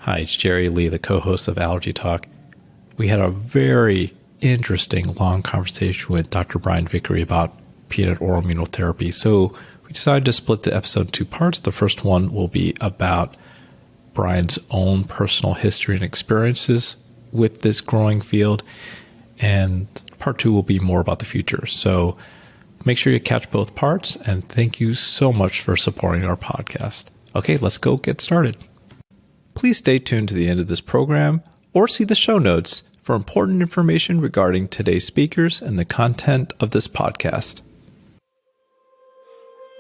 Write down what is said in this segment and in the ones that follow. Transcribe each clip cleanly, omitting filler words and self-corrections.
Hi, it's Jerry Lee, the co-host of Allergytalk. We had a very interesting long conversation with Dr. Brian Vickery about peanut oral immunotherapy. So we decided to split the episode in two parts. The first one will be about Brian's own personal history and experiences with this growing field. And part two will be more about the future. So make sure you catch both parts. And thank you so much for supporting our podcast. Okay, let's go get started. Please stay tuned to the end of this program or see the show notes for important information regarding today's speakers and the content of this podcast.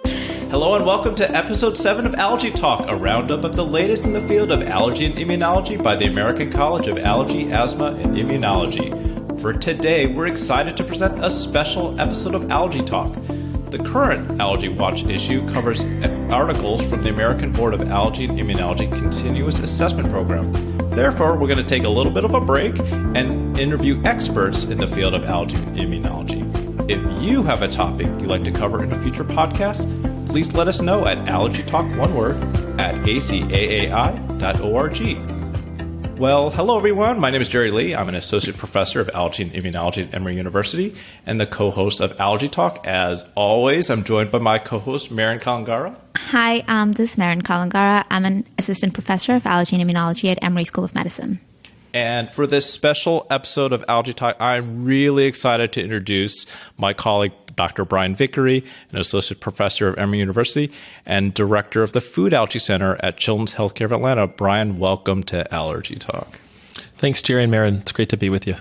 Hello and welcome to episode 7 of Allergy Talk, a roundup of the latest in the field of allergy and immunology by the American College of Allergy, Asthma, and Immunology. For today, we're excited to present a special episode of Allergy Talk. The current Allergy Watch issue covers articles from the American Board of Allergy and Immunology Continuous Assessment Program. Therefore, we're going to take a little bit of a break and interview experts in the field of allergy and immunology. If you have a topic you'd like to cover in a future podcast, please let us know at allergytalk, one word, at acaai.org. Well, hello everyone. My name is Jerry Lee. I'm an associate professor of allergy and immunology at Emory University and the co-host of Allergy Talk. As always, I'm joined by my co-host, Maren Kalangara. Hi, this is Maren Kalangara. I'm an assistant professor of allergy and immunology at Emory School of Medicine. And for this special episode of Allergy Talk, I'm really excited to introduce my colleague, Dr. Brian Vickery, an associate professor of Emory University and director of the Food Allergy Center at Children's Healthcare of Atlanta. Brian, welcome to Allergy Talk. Thanks, Jerry and Maren. It's great to be with you.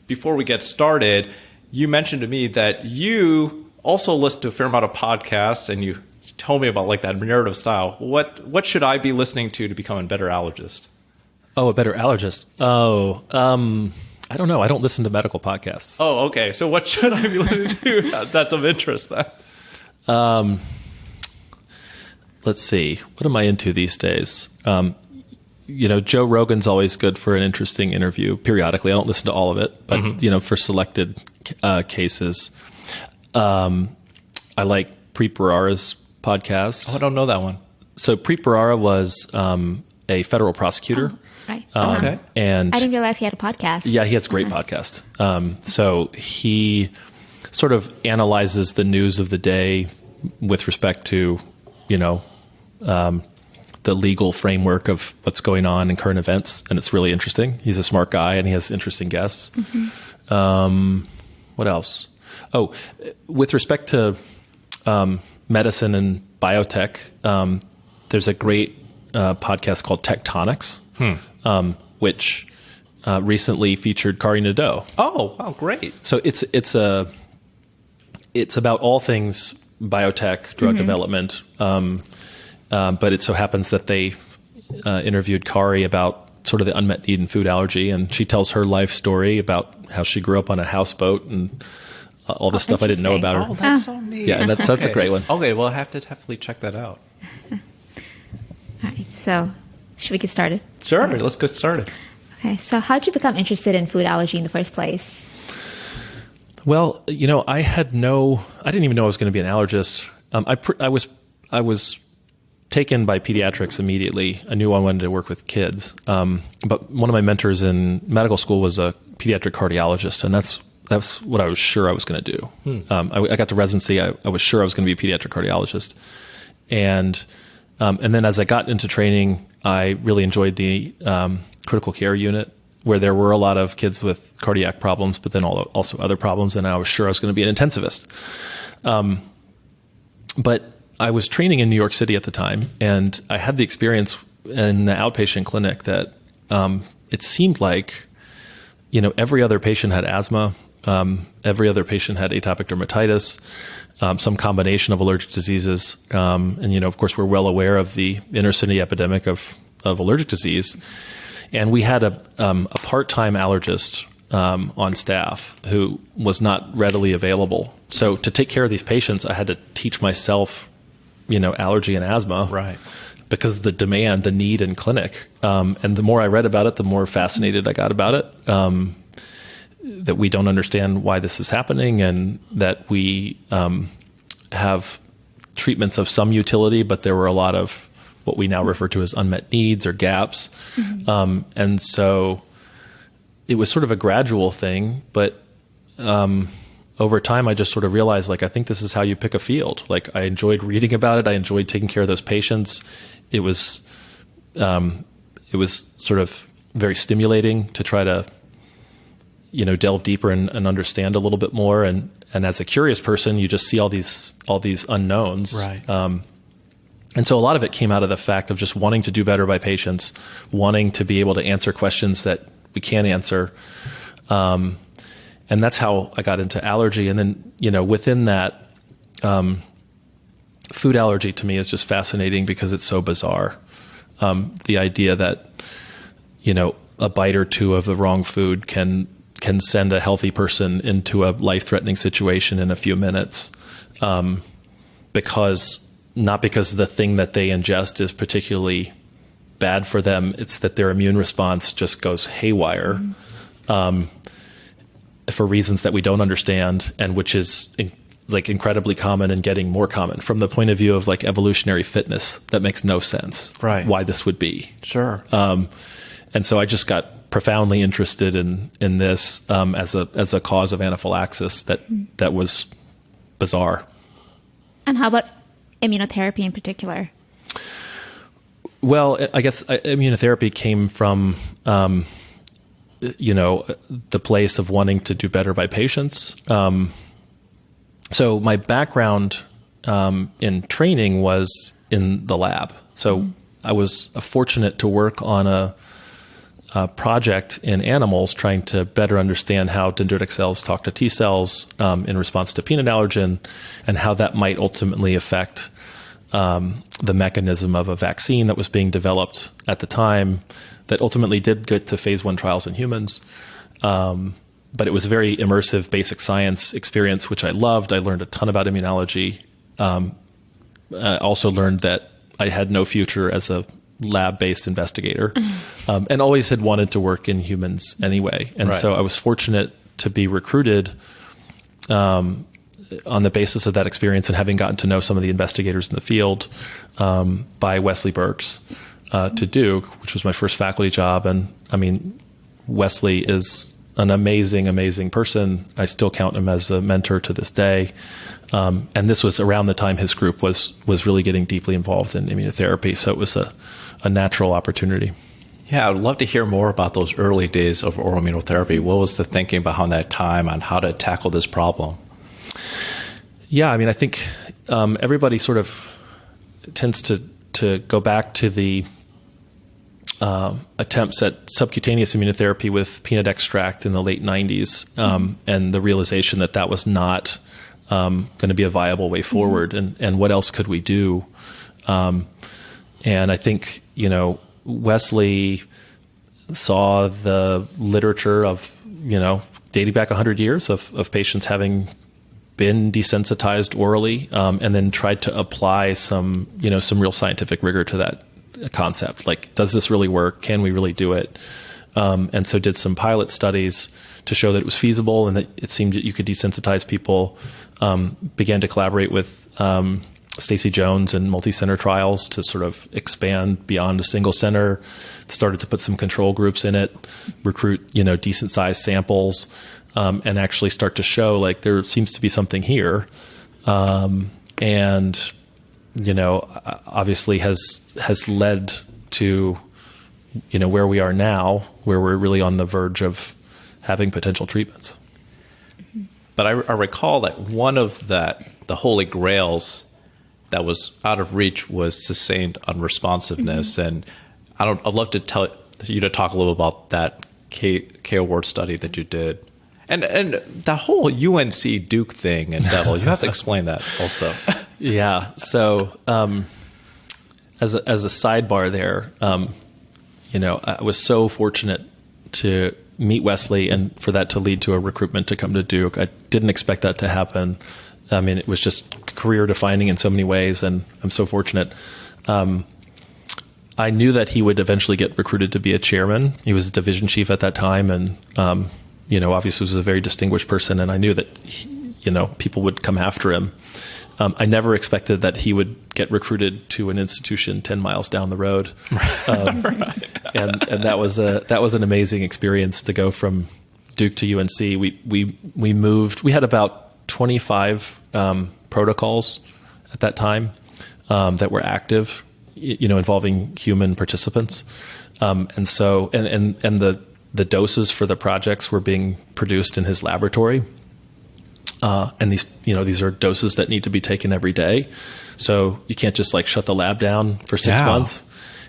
Before we get started, you mentioned to me that you also listen to a fair amount of podcasts, and you told me about like that narrative style. What should I be listening to become a better allergist? Oh, a better allergist. I don't know. I don't listen to medical podcasts. Oh, okay. So what should I be listening to that's of interest then? Let's see. What am I into these days? Joe Rogan's always good for an interesting interview periodically. I don't listen to all of it, but, for selected cases. I like Preet Bharara's podcast. Oh, I don't know that one. So Preet Bharara was a federal prosecutor. Right. Okay. And I didn't realize he had a podcast. Yeah, he has a great podcast. So he sort of analyzes the news of the day with respect to, the legal framework of what's going on in current events. And it's really interesting. He's a smart guy and he has interesting guests. What else? Oh, with respect to medicine and biotech, there's a great podcast called Tectonics. Which recently featured Kari Nadeau. Oh, wow, great! So it's about all things biotech, drug development, but it so happens that they interviewed Kari about sort of the unmet need in food allergy, and she tells her life story about how she grew up on a houseboat and all the stuff I didn't know about her. Oh, that's so neat. Yeah, and that's a great one. Okay, well, I have to definitely check that out. All right, so should we get started? Sure, let's get started. Okay, so how did you become interested in food allergy in the first place? Well, I didn't even know I was going to be an allergist. I was taken by pediatrics immediately. I knew I wanted to work with kids. But one of my mentors in medical school was a pediatric cardiologist, and that's what I was sure I was going to do. I got to residency. I was sure I was going to be a pediatric cardiologist. And then as I got into training, I really enjoyed the critical care unit, where there were a lot of kids with cardiac problems, but then also other problems, and I was sure I was going to be an intensivist. But I was training in New York City at the time, and I had the experience in the outpatient clinic that it seemed like, every other patient had asthma, every other patient had atopic dermatitis, some combination of allergic diseases. And, of course, we're well aware of the inner city epidemic of allergic disease. And we had a part-time allergist on staff who was not readily available. So to take care of these patients, I had to teach myself, allergy and asthma. Right. Because of the demand, the need in clinic. And the more I read about it, the more fascinated I got about it. That we don't understand why this is happening, and that we have treatments of some utility, but there were a lot of what we now refer to as unmet needs or gaps. And so it was sort of a gradual thing, but over time, I just sort of realized, like, I think this is how you pick a field. Like, I enjoyed reading about it. I enjoyed taking care of those patients. It was sort of very stimulating to try to, delve deeper and understand a little bit more. And as a curious person, you just see all these unknowns. Right. And so a lot of it came out of the fact of just wanting to do better by patients, wanting to be able to answer questions that we can't answer. And that's how I got into allergy. And then, within that, food allergy to me is just fascinating because it's so bizarre. The idea that, a bite or two of the wrong food can send a healthy person into a life-threatening situation in a few minutes, not because the thing that they ingest is particularly bad for them. It's that their immune response just goes haywire. For reasons that we don't understand, and which is incredibly common and getting more common from the point of view of like evolutionary fitness. That makes no sense. Right. Why this would be. Sure. And so I just got profoundly interested in this as a cause of anaphylaxis that was bizarre. And how about immunotherapy in particular? Well, I guess immunotherapy came from the place of wanting to do better by patients. So my background in training was in the lab. So I was fortunate to work on a project in animals trying to better understand how dendritic cells talk to T cells in response to peanut allergen, and how that might ultimately affect the mechanism of a vaccine that was being developed at the time that ultimately did get to phase 1 trials in humans. But it was a very immersive basic science experience, which I loved. I learned a ton about immunology. I also learned that I had no future as a lab-based investigator, and always had wanted to work in humans anyway. And so I was fortunate to be recruited on the basis of that experience and having gotten to know some of the investigators in the field by Wesley Burks to Duke, which was my first faculty job. And I mean, Wesley is an amazing, amazing person. I still count him as a mentor to this day. And this was around the time his group was really getting deeply involved in immunotherapy. So it was a natural opportunity. Yeah, I'd love to hear more about those early days of oral immunotherapy. What was the thinking behind that time on how to tackle this problem? Yeah, I mean, I think everybody sort of tends to go back to the attempts at subcutaneous immunotherapy with peanut extract in the late 90s, and the realization that was not going to be a viable way forward, and what else could we do? And I think, Wesley saw the literature of, dating back 100 years of patients having been desensitized orally, and then tried to apply some real scientific rigor to that concept. Like, does this really work? Can we really do it? And so did some pilot studies to show that it was feasible and that it seemed that you could desensitize people. Began to collaborate with Stacy Jones in multi-center trials to sort of expand beyond a single center. Started to put some control groups in it, recruit decent sized samples, and actually start to show like there seems to be something here, and obviously has led to where we are now, where we're really on the verge of having potential treatments. But I recall that one of the holy grails that was out of reach was sustained unresponsiveness. And I'd love to tell you to talk a little about that K Award study that you did. And the whole UNC Duke thing and Devil, you have to explain that also. Yeah. So as a sidebar there, I was so fortunate to meet Wesley and for that to lead to a recruitment to come to Duke. I didn't expect that to happen. I mean, it was just career defining in so many ways, and I'm so fortunate. I knew that he would eventually get recruited to be a chairman. He was a division chief at that time, and obviously was a very distinguished person, and I knew that people would come after him. I never expected that he would get recruited to an institution 10 miles down the road. And that was an amazing experience to go from Duke to UNC. We moved, we had about 25 protocols at that time that were active, involving human participants. And the doses for the projects were being produced in his laboratory. And these are doses that need to be taken every day. So you can't just shut the lab down for 6 months.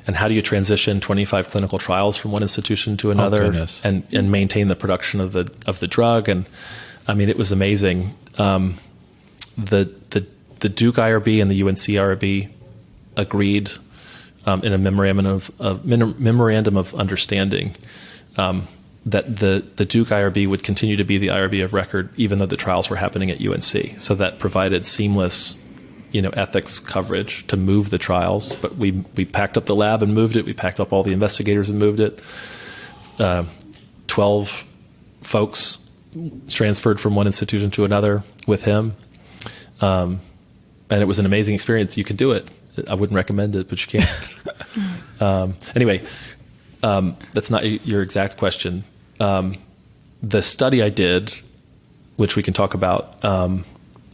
And how do you transition 25 clinical trials from one institution to another and maintain the production of the drug? And I mean, it was amazing. The Duke IRB and the UNC IRB agreed in a memorandum of understanding that the Duke IRB would continue to be the IRB of record, even though the trials were happening at UNC. So that provided seamless, ethics coverage to move the trials. But we packed up the lab and moved it. We packed up all the investigators and moved it. 12 folks transferred from one institution to another with him. And it was an amazing experience. You can do it. I wouldn't recommend it, but you can. Anyway, that's not your exact question. The study I did, which we can talk about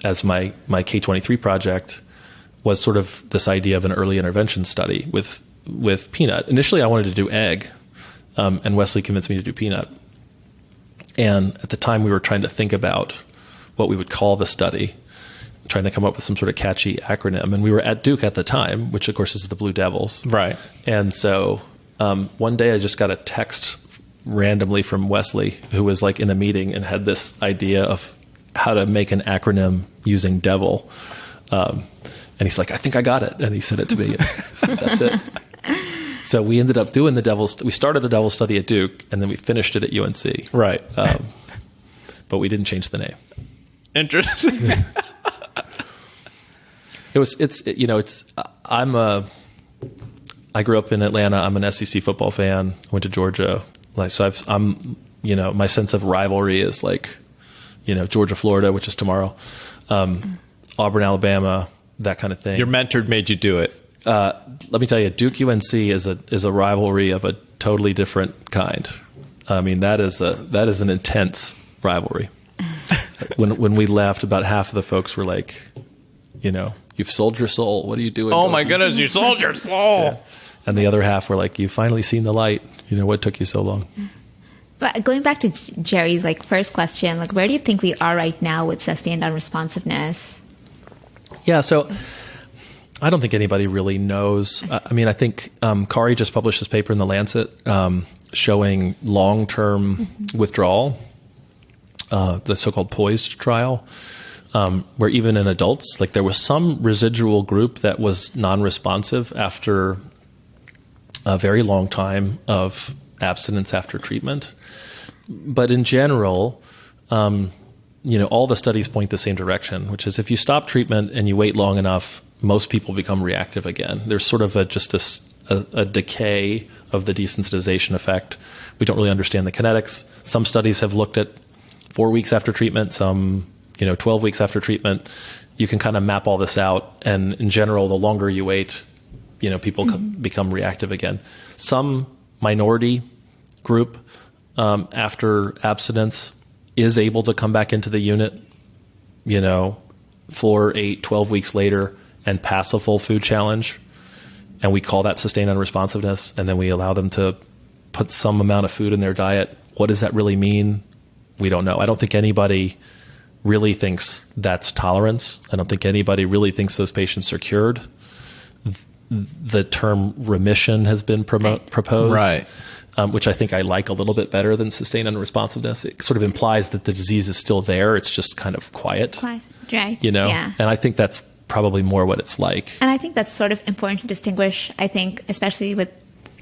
as my K23 project, was sort of this idea of an early intervention study with peanut. Initially, I wanted to do egg, and Wesley convinced me to do peanut. And at the time, we were trying to think about what we would call the study, trying to come up with some sort of catchy acronym. And we were at Duke at the time, which of course is the Blue Devils. Right. And so one day I just got a text randomly from Wesley, who was in a meeting and had this idea of how to make an acronym using devil. And he's like, I think I got it. And he sent it to me. So that's it. So we ended up doing we started the devil study at Duke, and then we finished it at UNC. Right. But we didn't change the name. Interesting. I grew up in Atlanta. I'm an SEC football fan. Went to Georgia. So my sense of rivalry is Georgia, Florida, which is tomorrow, Auburn, Alabama, that kind of thing. Your mentor made you do it. Let me tell you, Duke UNC is a rivalry of a totally different kind. I mean, that is an intense rivalry. When we left, about half of the folks were like, you've sold your soul. What are you doing? Oh my goodness, you sold your soul. Yeah. And the other half were like, you've finally seen the light. What took you so long? But going back to Jerry's first question, where do you think we are right now with sustained unresponsiveness? Yeah, so I don't think anybody really knows. I think Kari just published this paper in The Lancet showing long-term withdrawal, the so-called POISED trial, where even in adults, there was some residual group that was non-responsive after a very long time of abstinence after treatment. But in general, all the studies point the same direction, which is if you stop treatment and you wait long enough, most people become reactive again. There's sort of a decay of the desensitization effect. We don't really understand the kinetics. Some studies have looked at 4 weeks after treatment, some 12 weeks after treatment. You can kind of map all this out. And in general, the longer you wait, people become reactive again. Some minority group after abstinence is able to come back into the unit, 4, 8, 12 weeks later and pass a full food challenge. And we call that sustained unresponsiveness. And then we allow them to put some amount of food in their diet. What does that really mean? We don't know. I don't think anybody really thinks that's tolerance. I don't think anybody really thinks those patients are cured. The term remission has been proposed, right? Which I think I like a little bit better than sustained unresponsiveness. It sort of implies that the disease is still there. It's just kind of quiet, dry. Yeah. And I think that's probably more what it's like. And I think that's sort of important to distinguish. I think, especially with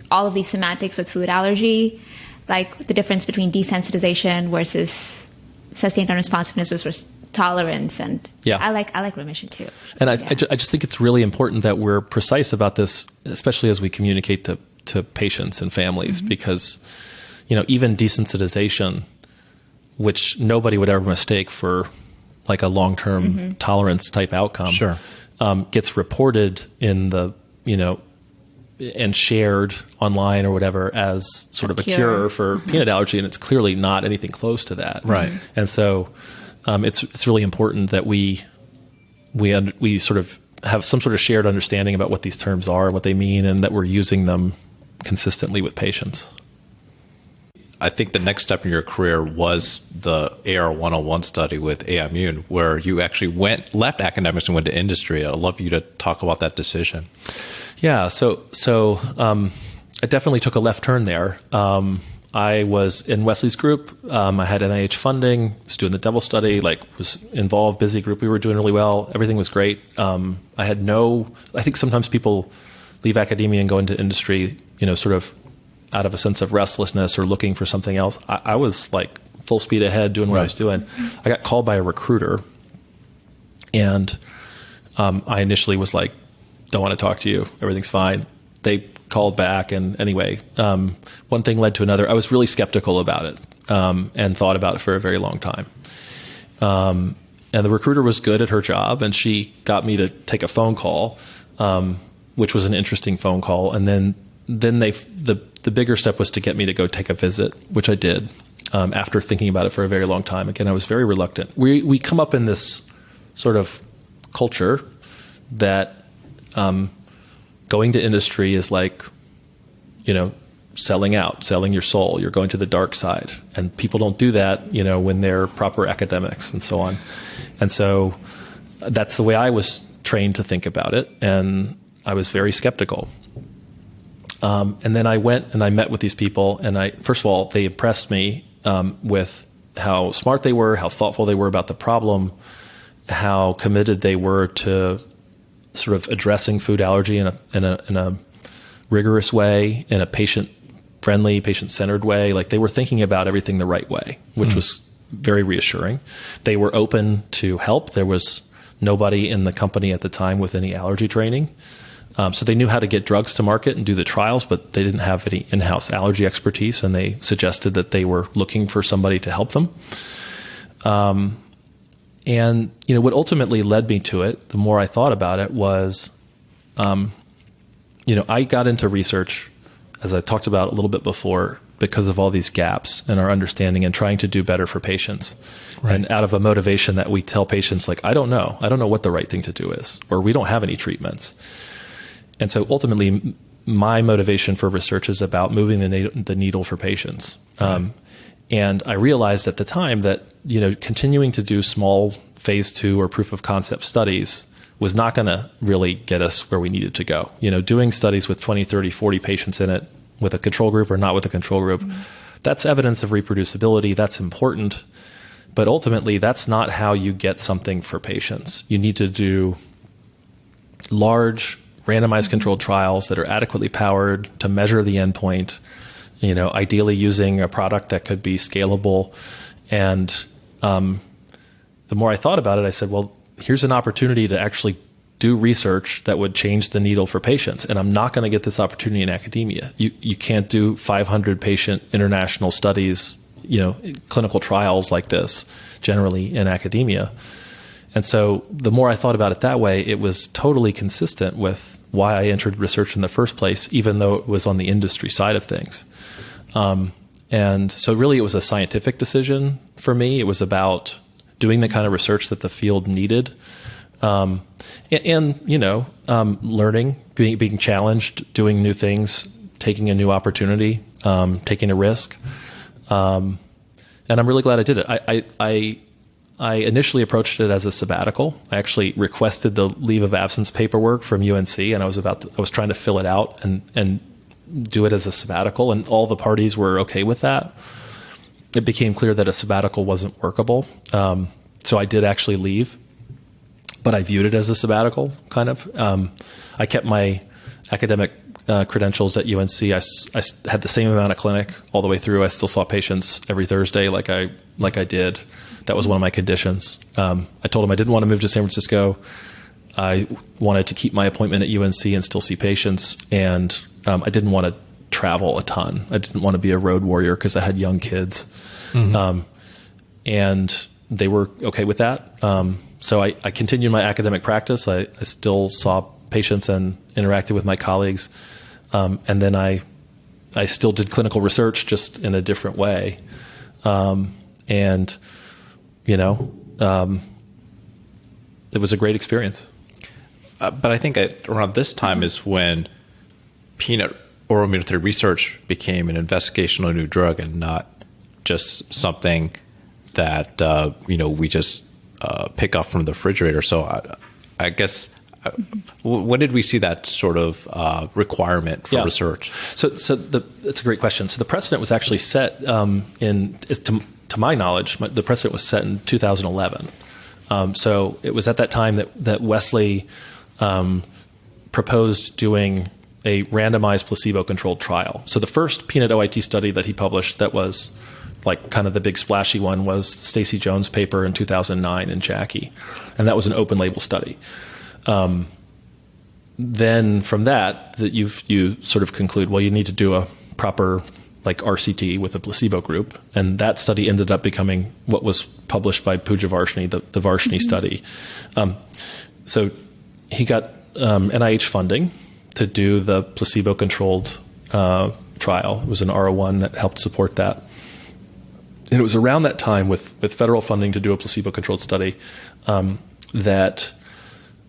all of these semantics with food allergy, the difference between desensitization versus sustained unresponsiveness versus tolerance. And yeah. I like remission too. And I just think it's really important that we're precise about this, especially as we communicate to patients and families, because, even desensitization, which nobody would ever mistake for a long-term tolerance type outcome. Sure. gets reported in the, and shared online or whatever as sort of a cure for peanut allergy, and it's clearly not anything close to that. Right. And so it's really important that we sort of have some sort of shared understanding about what these terms are, what they mean, and that we're using them consistently with patients. I think the next step in your career was the AR101 study with Immune, where you actually left academics and went to industry. I'd love you to talk about that decision. Yeah, so I definitely took a left turn there. I was in Wesley's group. I had NIH funding, was doing the devil study, was involved, busy group. We were doing really well. Everything was great. I think sometimes people leave academia and go into industry, sort of out of a sense of restlessness or looking for something else. I was full speed ahead doing what I was doing. I got called by a recruiter, and I initially was like, don't want to talk to you. Everything's fine. They called back, and anyway, one thing led to another. I was really skeptical about it and thought about it for a very long time. And the recruiter was good at her job, and she got me to take a phone call, which was an interesting phone call. And then the bigger step was to get me to go take a visit, which I did after thinking about it for a very long time. Again, I was very reluctant. We come up in this sort of culture that going to industry is like, selling out, selling your soul. You're going to the dark side. And people don't do that, when they're proper academics and so on. And so that's the way I was trained to think about it. And I was very skeptical. And then I went and I met with these people, and first of all, they impressed me with how smart they were, how thoughtful they were about the problem, how committed they were to sort of addressing food allergy in a rigorous way, in a patient-friendly, patient-centered way. They were thinking about everything the right way, which was very reassuring. They were open to help. There was nobody in the company at the time with any allergy training. So they knew how to get drugs to market and do the trials, but they didn't have any in-house allergy expertise, and they suggested that they were looking for somebody to help them. And what ultimately led me to it, the more I thought about it, was, I got into research, as I talked about a little bit before, because of all these gaps in our understanding and trying to do better for patients. Right. And out of a motivation that we tell patients, I don't know what the right thing to do is, or we don't have any treatments. And so ultimately, my motivation for research is about moving the needle for patients. And I realized at the time that, continuing to do small phase 2 or proof of concept studies was not going to really get us where we needed to go. Doing studies with 20, 30, 40 patients in it with a control group or not with a control group, that's evidence of reproducibility. That's important. But ultimately, that's not how you get something for patients. You need to do large randomized controlled trials that are adequately powered to measure the endpoint, ideally using a product that could be scalable. And the more I thought about it, I said, well, here's an opportunity to actually do research that would change the needle for patients. And I'm not going to get this opportunity in academia. You can't do 500 patient international studies, clinical trials like this generally in academia. And so the more I thought about it that way, it was totally consistent with why I entered research in the first place, even though it was on the industry side of things. And so really it was a scientific decision for me. It was about doing the kind of research that the field needed. Learning, being challenged, doing new things, taking a new opportunity, taking a risk. And I'm really glad I did it. I initially approached it as a sabbatical. I actually requested the leave of absence paperwork from UNC, and I was trying to fill it out and do it as a sabbatical, and all the parties were okay with that. It became clear that a sabbatical wasn't workable, so I did actually leave, but I viewed it as a sabbatical, kind of. I kept my academic credentials at UNC. I had the same amount of clinic all the way through. I still saw patients every Thursday, like I did. That was one of my conditions. I told him I didn't want to move to San Francisco. I wanted to keep my appointment at UNC and still see patients. And I didn't want to travel a ton. I didn't want to be a road warrior because I had young kids. And they were okay with that. So I continued my academic practice. I still saw patients and interacted with my colleagues. And then I still did clinical research, just in a different way. And, it was a great experience. But I think around this time is when peanut oral immunotherapy research became an investigational new drug and not just something that we just pick up from the refrigerator. So I guess when did we see that sort of requirement for research? So that's a great question. So the precedent was actually set to my knowledge, the precedent was set in 2011. So it was at that time that Wesley proposed doing a randomized placebo-controlled trial. So the first peanut OIT study that he published that was like kind of the big splashy one was Stacy Jones' paper in 2009 in JACI, and that was an open label study. Then from that you sort of conclude, well, you need to do a proper like RCT with a placebo group, and that study ended up becoming what was published by Pooja Varshney, the Varshney study. So he got NIH funding to do the placebo-controlled trial. It was an R01 that helped support that. And it was around that time with federal funding to do a placebo-controlled study that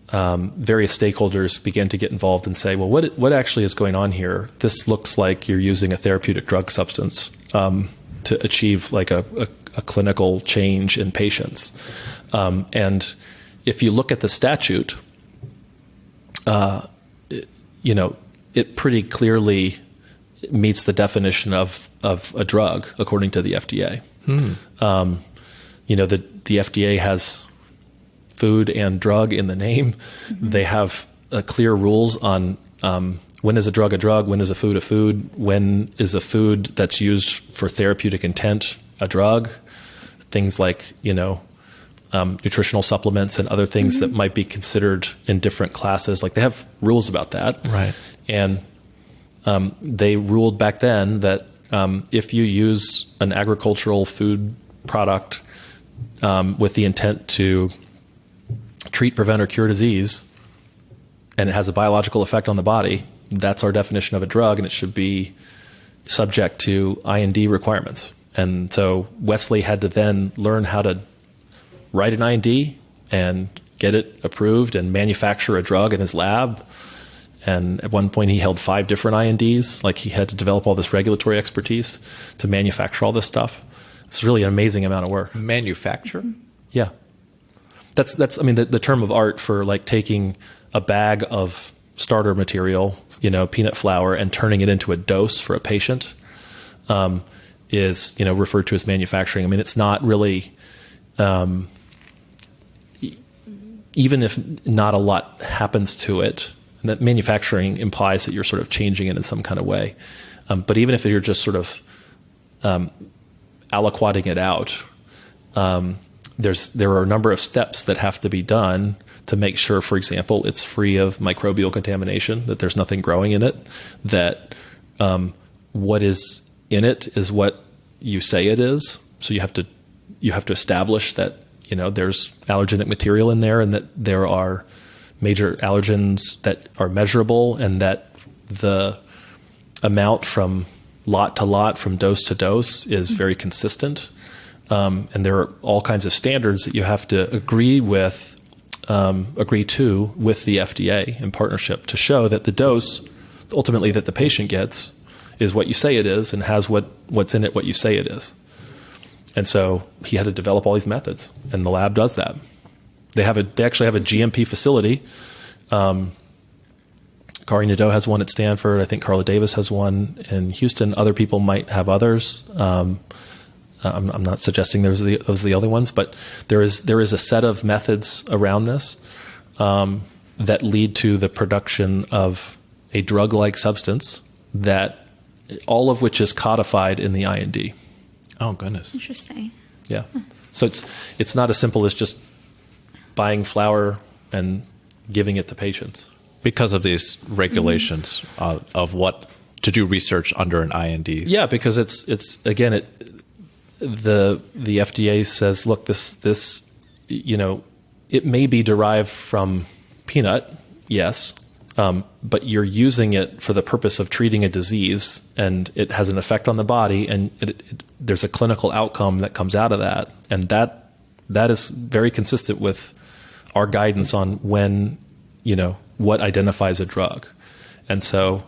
various stakeholders began to get involved and say, well, what actually is going on here? This looks like you're using a therapeutic drug substance to achieve like a clinical change in patients. And if you look at the statute, it pretty clearly meets the definition of a drug according to the FDA. The FDA has food and drug in the name. Mm-hmm. They have clear rules on when is a drug, when is a food, when is a food that's used for therapeutic intent a drug. Things like, nutritional supplements and other things that might be considered in different classes. Like they have rules about that. Right. And they ruled back then that if you use an agricultural food product with the intent to treat, prevent, or cure disease, and it has a biological effect on the body, that's our definition of a drug, and it should be subject to IND requirements. And so Wesley had to then learn how to write an IND and get it approved and manufacture a drug in his lab. And at one point he held 5 different INDs. Like he had to develop all this regulatory expertise to manufacture all this stuff. It's really an amazing amount of work. Manufacture? Yeah. That's the term of art for like taking a bag of starter material, peanut flour, and turning it into a dose for a patient is, referred to as manufacturing. I mean, it's not really, even if not a lot happens to it, and that manufacturing implies that you're sort of changing it in some kind of way. But even if you're just sort of aliquoting it out, there are a number of steps that have to be done to make sure, for example, it's free of microbial contamination, that there's nothing growing in it, that what is in it is what you say it is. So you have to establish that there's allergenic material in there, and that there are major allergens that are measurable, and that the amount from lot to lot, from dose to dose, is very consistent. And there are all kinds of standards that you have to agree to with the FDA in partnership to show that the dose ultimately that the patient gets is what you say it is and has what's in it what you say it is. And so he had to develop all these methods, and the lab does that. They actually have a GMP facility. Kari Nadeau has one at Stanford. I think Carla Davis has one in Houston. Other people might have others. I'm not suggesting those are the other ones, but there is a set of methods around this that lead to the production of a drug-like substance, that all of which is codified in the IND. Oh, goodness. Interesting. Yeah. So it's not as simple as just buying flour and giving it to patients. Because of these regulations of what to do research under an IND. Yeah, because it's again, the FDA says, look, this it may be derived from peanut, yes, but you're using it for the purpose of treating a disease, and it has an effect on the body, and there's a clinical outcome that comes out of that, and that is very consistent with our guidance on when, what identifies a drug, and so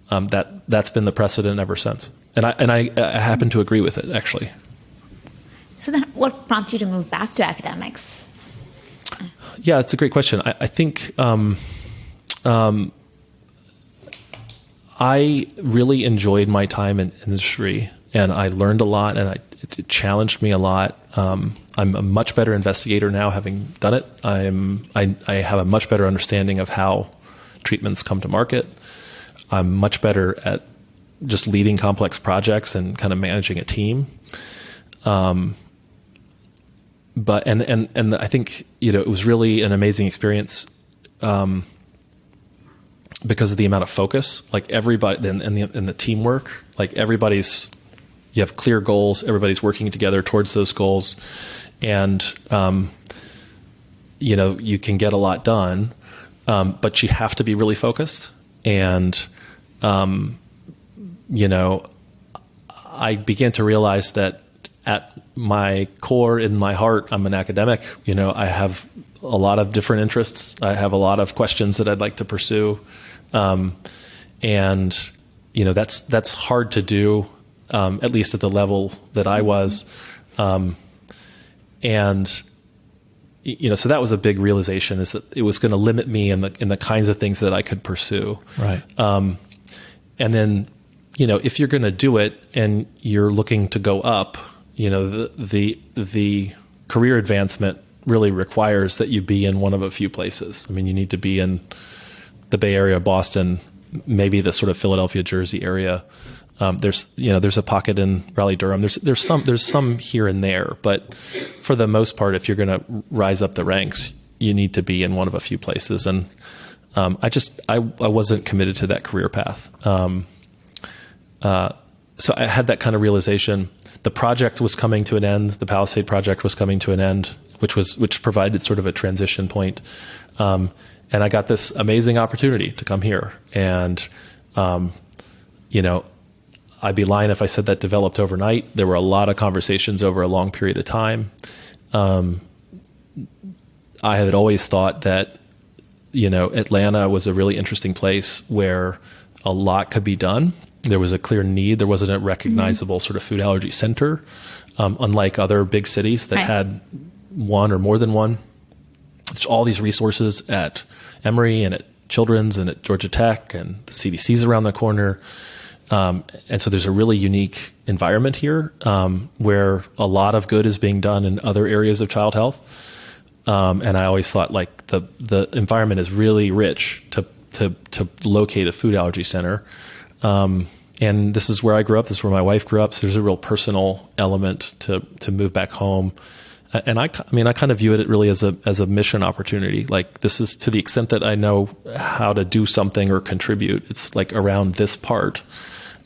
that's been the precedent ever since, and I happen to agree with it, actually. So then, what prompted you to move back to academics? Yeah, it's a great question. I think I really enjoyed my time in industry, and I learned a lot, and it challenged me a lot. I'm a much better investigator now, having done it. I have a much better understanding of how treatments come to market. I'm much better at just leading complex projects and kind of managing a team. But I think it was really an amazing experience because of the amount of focus, like everybody and the teamwork, like you have clear goals, everybody's working together towards those goals, and you can get a lot done, but you have to be really focused. And I began to realize that at my core, in my heart, I'm an academic. I have a lot of different interests. I have a lot of questions that I'd like to pursue. That's hard to do, at least at the level that I was. So that was a big realization, is that it was going to limit me in the kinds of things that I could pursue. Right. And then, if you're going to do it and you're looking to go up, the career advancement really requires that you be in one of a few places. I mean, you need to be in the Bay Area, Boston, maybe the sort of Philadelphia, Jersey area. There's a pocket in Raleigh-Durham. There's some here and there, but for the most part, if you're going to rise up the ranks, you need to be in one of a few places. And I wasn't committed to that career path. So I had that kind of realization. The project was coming to an end. The PALISADE project was coming to an end, which provided sort of a transition point. And I got this amazing opportunity to come here. And, I'd be lying if I said that developed overnight. There were a lot of conversations over a long period of time. I had always thought that, Atlanta was a really interesting place where a lot could be done. There was a clear need. There wasn't a recognizable sort of food allergy center, unlike other big cities that had one or more than one. There's all these resources at Emory and at Children's and at Georgia Tech, and the CDC's around the corner. And so there's a really unique environment here where a lot of good is being done in other areas of child health. And I always thought like the environment is really rich to locate a food allergy center. And this is where I grew up. This is where my wife grew up. So there's a real personal element to move back home. And I kind of view it really as a mission opportunity. Like, this is to the extent that I know how to do something or contribute. It's like around this part.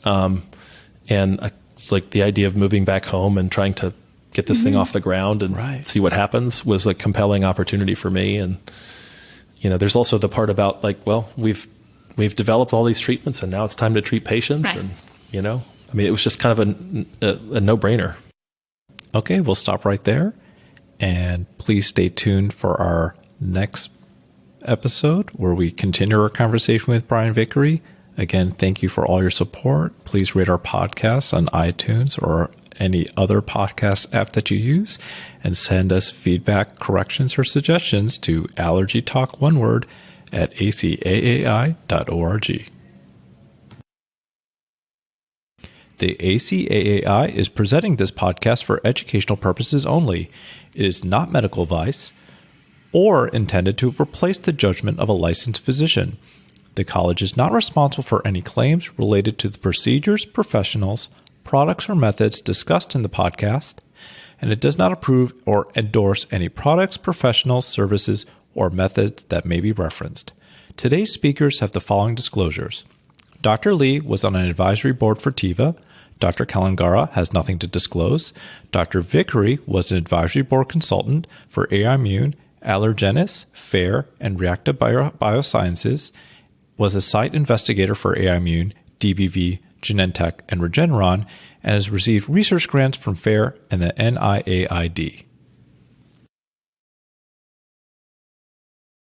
It's like the idea of moving back home and trying to get this thing off the ground and see what happens was a compelling opportunity for me. And, there's also the part about like, well, we've developed all these treatments and now it's time to treat patients. Right. And, it was just kind of a no-brainer. Okay, we'll stop right there. And please stay tuned for our next episode where we continue our conversation with Brian Vickery. Again, thank you for all your support. Please rate our podcast on iTunes or any other podcast app that you use, and send us feedback, corrections, or suggestions to Allergytalk, one word, at acai.org. The ACAAI is presenting this podcast for educational purposes only. It is not medical advice or intended to replace the judgment of a licensed physician. The college is not responsible for any claims related to the procedures, professionals, products, or methods discussed in the podcast, and it does not approve or endorse any products, professionals, services, or methods that may be referenced. Today's speakers have the following disclosures. Dr. Lee was on an advisory board for Teva. Dr. Kalangara has nothing to disclose. Dr. Vickery was an advisory board consultant for AI Immune Allergenis, FAIR, and Reactive Biosciences, was a site investigator for AImmune, DBV, Genentech, and Regeneron, and has received research grants from FAIR and the NIAID.